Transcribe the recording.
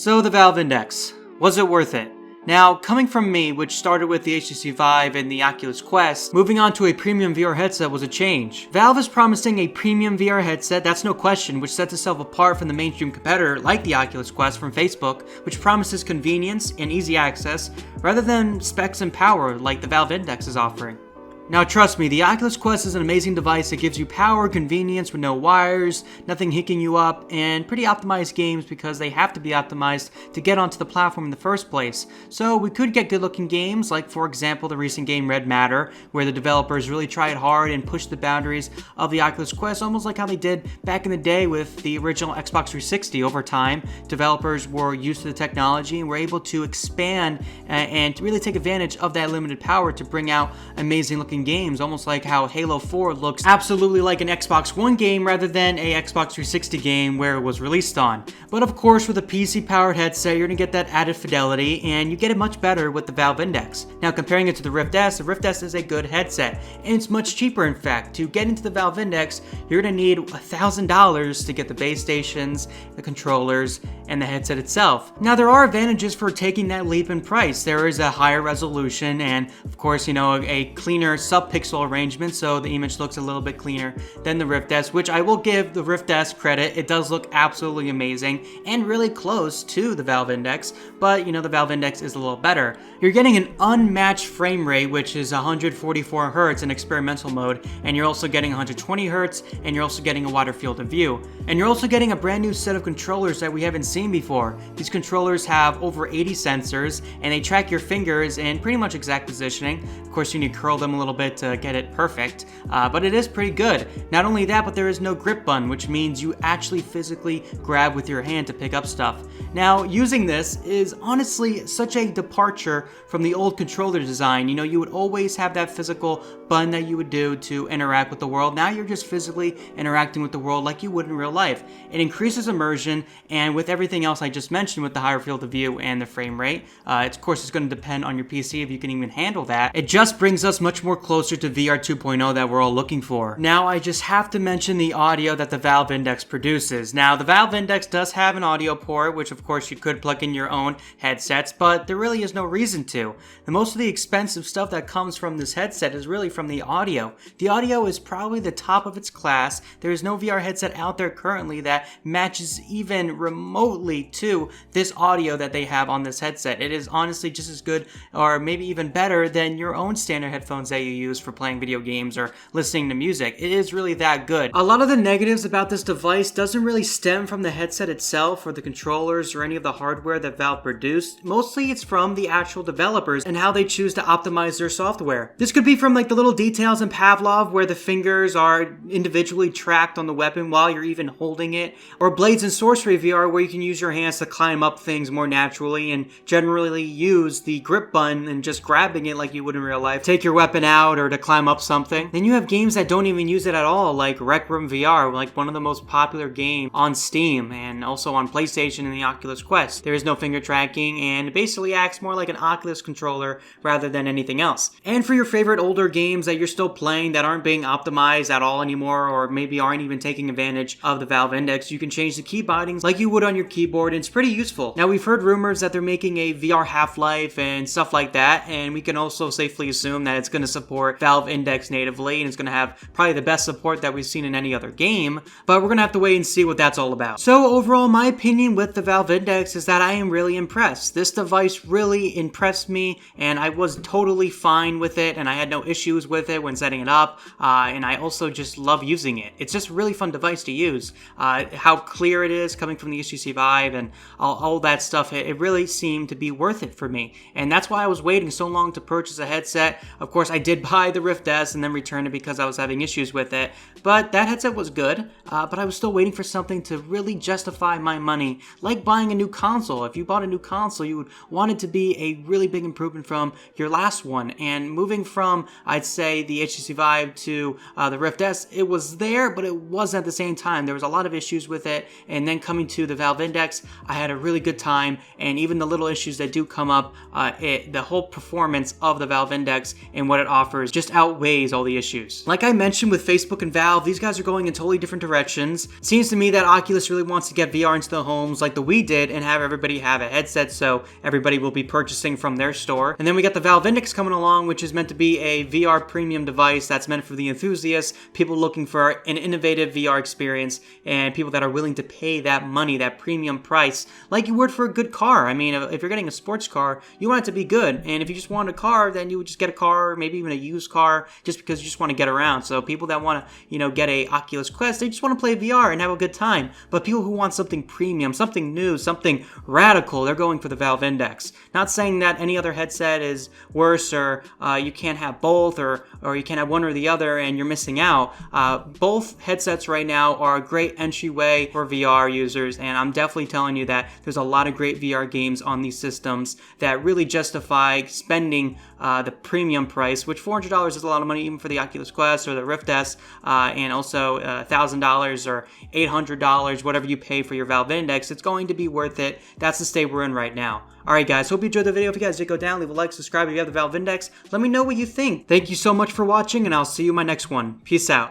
So the Valve Index, was it worth it? Now, coming from me, which started with the HTC Vive and the Oculus Quest, moving on to a premium VR headset was a change. Valve is promising a premium VR headset, that's no question, which sets itself apart from the mainstream competitor like the Oculus Quest from Facebook, which promises convenience and easy access, rather than specs and power like the Valve Index is offering. Now trust me, the Oculus Quest is an amazing device that gives you power, convenience with no wires, nothing hicking you up, and pretty optimized games because they have to be optimized to get onto the platform in the first place. So we could get good looking games like, for example, the recent game Red Matter, where the developers really tried hard and pushed the boundaries of the Oculus Quest, almost like how they did back in the day with the original Xbox 360. Over time, developers were used to the technology and were able to expand and really take advantage of that limited power to bring out amazing looking games, almost like how Halo 4 looks absolutely like an Xbox One game rather than a Xbox 360 game where it was released on. But of course, with a PC-powered headset, you're going to get that added fidelity, and you get it much better with the Valve Index. Now, comparing it to the Rift S is a good headset, and it's much cheaper in fact. To get into the Valve Index, you're going to need $1,000 to get the base stations, the controllers, and the headset itself. Now, there are advantages for taking that leap in price. There is a higher resolution, and of course, a cleaner sub-pixel arrangement, so the image looks a little bit cleaner than the Rift S, which I will give the Rift S credit. It does look absolutely amazing and really close to the Valve Index, but the Valve Index is a little better. You're getting an unmatched frame rate, which is 144 Hz in experimental mode, and you're also getting 120 Hz, and you're also getting a wider field of view. And you're also getting a brand new set of controllers that we haven't seen before. These controllers have over 80 sensors, and they track your fingers in pretty much exact positioning. Of course, you need to curl them a little bit to get it perfect, but it is pretty good. Not only that, but there is no grip button, which means you actually physically grab with your hand to pick up stuff. Now, using this is honestly such a departure from the old controller design. You would always have that physical button that you would do to interact with the world. Now you're just physically interacting with the world like you would in real life. It increases immersion, and with everything else I just mentioned with the higher field of view and the frame rate, of course it's going to depend on your PC if you can even handle that. It just brings us much more closer to VR 2.0 that we're all looking for. Now, I just have to mention the audio that the Valve Index produces. Now, the Valve Index does have an audio port, which of course you could plug in your own headsets, but there really is no reason to. Most of the expensive stuff that comes from this headset is really from the audio. The audio is probably the top of its class. There is no VR headset out there currently that matches even remotely to this audio that they have on this headset. It is honestly just as good, or maybe even better, than your own standard headphones that you use for playing video games or listening to music. It is really that good. A lot of the negatives about this device doesn't really stem from the headset itself or the controllers or any of the hardware that Valve produced. Mostly it's from the actual developers and how they choose to optimize their software. This could be from the little details in Pavlov where the fingers are individually tracked on the weapon while you're even holding it, or Blades and Sorcery VR where you can use your hands to climb up things more naturally and generally use the grip button and just grabbing it like you would in real life, take your weapon out or to climb up something. Then you have games that don't even use it at all, like Rec Room VR, like one of the most popular games on Steam and also on PlayStation and the Oculus Quest. There is no finger tracking, and it basically acts more like an Oculus controller rather than anything else. And for your favorite older games that you're still playing that aren't being optimized at all anymore, or maybe aren't even taking advantage of the Valve Index, you can change the key bindings like you would on your keyboard, and it's pretty useful. Now, we've heard rumors that they're making a VR Half-Life and stuff like that, and we can also safely assume that it's going to support Valve Index natively, and it's going to have probably the best support that we've seen in any other game, but we're going to have to wait and see what that's all about. So overall, my opinion with the Valve Index is that I am really impressed. This device really impressed me, and I was totally fine with it, and I had no issues with it when setting it up, and I also just love using it. It's just a really fun device to use. How clear it is coming from the HTC Vive and all that stuff, it really seemed to be worth it for me, and that's why I was waiting so long to purchase a headset. Of course, I did buy the Rift S and then return it because I was having issues with it, but that headset was good, but I was still waiting for something to really justify my money, like buying a new console. If you bought a new console, you would want it to be a really big improvement from your last one, and moving from, I'd say, the HTC Vive to the Rift S, it was there, but it wasn't at the same time. There was a lot of issues with it, and then coming to the Valve Index, I had a really good time, and even the little issues that do come up, the whole performance of the Valve Index and what it offers offers just outweighs all the issues. Like I mentioned with Facebook and Valve, these guys are going in totally different directions. It seems to me that Oculus really wants to get VR into the homes like the Wii did and have everybody have a headset, so everybody will be purchasing from their store. And then we got the Valve Index coming along, which is meant to be a VR premium device that's meant for the enthusiasts, people looking for an innovative VR experience, and people that are willing to pay that money, that premium price, like you would for a good car. I mean, if you're getting a sports car, you want it to be good, and if you just want a car, then you would just get a car, maybe even a used car, just because you just want to get around. So people that want to, get a Oculus Quest, they just want to play VR and have a good time. But people who want something premium, something new, something radical, they're going for the Valve Index. Not saying that any other headset is worse, or you can't have both, or you can't have one or the other and you're missing out. Both headsets right now are a great entryway for VR users, and I'm definitely telling you that there's a lot of great VR games on these systems that really justify spending the premium price, which $400 is a lot of money even for the Oculus Quest or the Rift S, and also $1,000 or $800, whatever you pay for your Valve Index. It's going to be worth it. That's the state we're in right now. Alright guys, hope you enjoyed the video. If you guys did, go down, leave a like, subscribe if you have the Valve Index. Let me know what you think. Thank you so much for watching, and I'll see you in my next one. Peace out.